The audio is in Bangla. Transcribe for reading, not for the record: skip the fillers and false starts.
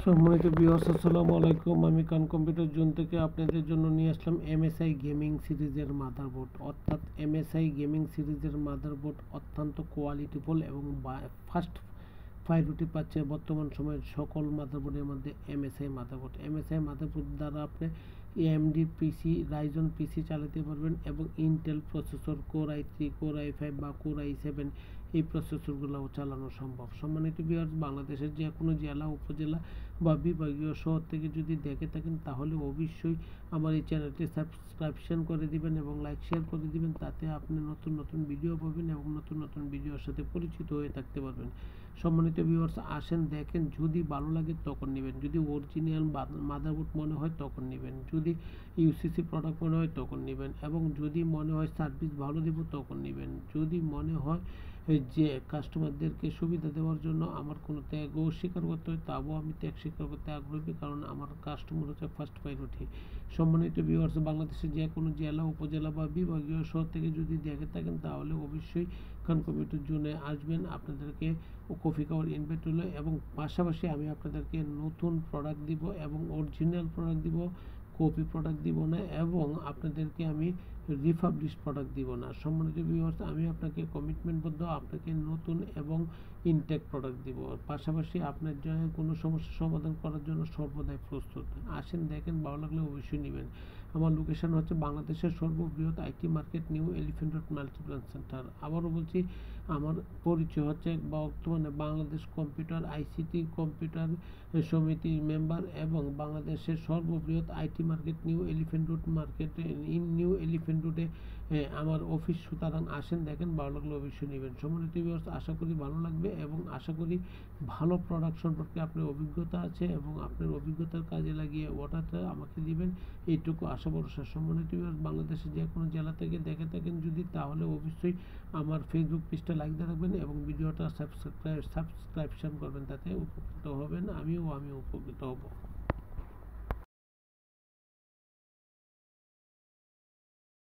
সম্মানিত ভিউয়ার্স, আসসালামু আলাইকুম। আমি খান কম্পিউটার জোন থেকে আপনাদের জন্য নিয়ে আসলাম MSI গেমিং সিরিজের মাদারবোর্ড। অর্থাৎ MSI গেমিং সিরিজের মাদারবোর্ড অত্যন্ত কোয়ালিটিফুল এবং ফাস্ট প্রায়োরিটি পাচ্ছে বর্তমান সময়ের সকল মাদারবোর্ডের মধ্যে MSI মাদারবোর্ড দ্বারা আপনি AMD পিসি, রাইজন পিসি চালাতে পারবেন এবং Intel processor core i3, core i5 বা কোর i7 এই প্রসেসরগুলোও চালানো সম্ভব। সম্মানিত ভিউয়ার্স, বাংলাদেশের যে কোনো জেলা, উপজেলা বা বিভাগীয় শহর থেকে যদি দেখে থাকেন তাহলে অবশ্যই আমার এই চ্যানেলটি সাবস্ক্রাইবশন করে দিবেন এবং লাইক শেয়ার করে দিবেন। তাতে আপনি নতুন নতুন ভিডিও পাবেন এবং নতুন নতুন ভিডিওর সাথে পরিচিত হয়ে থাকতে পারবেন। সম্মানিত ভিউয়ার্স, আসেন দেখেন, যদি ভালো লাগে তখন নেবেন, যদি অরিজিনাল মাদারবোর্ড মনে হয় তখন নেবেন, যদি ইউসিসি প্রোডাক্ট মনে হয় তখন নেবেন এবং যদি মনে হয় সার্ভিস ভালো দেব তখন নেবেন। যদি মনে হয় যে কাস্টমারদেরকে সুবিধা দেওয়ার জন্য আমার কোনো ত্যাগও স্বীকার করতে হয়, তাও আমি ত্যাগ স্বীকার করতে আগ্রহী, কারণ আমার কাস্টমার হচ্ছে ফার্স্ট প্রায়োরিটি। সম্মানিত ভিউয়ার্স, বাংলাদেশের যে কোনো জেলা, উপজেলা বা বিভাগীয় শহর থেকে যদি দেখে থাকেন তাহলে অবশ্যই খান কম্পিউটার জোনে আসবেন। আপনাদেরকে কফি কাওয়ার ইনভাইট হলো এবং পাশাপাশি আমি আপনাদেরকে নতুন প্রোডাক্ট দিব এবং অরিজিনাল প্রোডাক্ট দিব, কপি প্রোডাক্ট দিব না এবং আপনাদেরকে আমি রিফাবলিশ প্রোডাক্ট দিব না। সম্মানিত ভিউয়ার্স, আমি আপনাকে কমিটমেন্টবদ্ধ, আপনাকে নতুন এবং ইনটেক প্রোডাক্ট দিব। পাশাপাশি আপনার জন্য কোনো সমস্যার সমাধান করার জন্য সর্বদাই প্রস্তুত। আসেন দেখেন, ভালো লাগলে অবশ্যই নেবেন। আমার লোকেশন হচ্ছে বাংলাদেশের সর্ববৃহৎ IT market, new elephant road Multiplan centre. আবারও বলছি, আমার পরিচয় হচ্ছে বর্তমানে বাংলাদেশ কম্পিউটার আইসিটি কম্পিউটার সমিতির মেম্বার এবং বাংলাদেশের সর্ববৃহৎ IT market new elephant road new elephant রোডে আমার অফিস। সুতরাং আসেন দেখেন, ভালো লাগলে অবশ্যই নেবেন। সম্মানিত ভিউয়ার্স, আশা করি ভালো লাগবে এবং আশা করি ভালো প্রোডাক্ট সম্পর্কে আপনার অভিজ্ঞতা আছে এবং আপনার অভিজ্ঞতার কাজে লাগিয়ে অর্ডারটা আমাকে দিবেন, এইটুকু আশা ভরসা। সম্মানিত ভিউয়ার্স, বাংলাদেশের যে কোনো জেলা থেকে দেখে থাকেন যদি, তাহলে অবশ্যই আমার ফেসবুক পেজটা লাইক দিয়ে রাখবেন এবং ভিডিওটা সাবস্ক্রাইবশন করবেন, তাতে উপকৃত হবেন, আমি উপকৃত হব।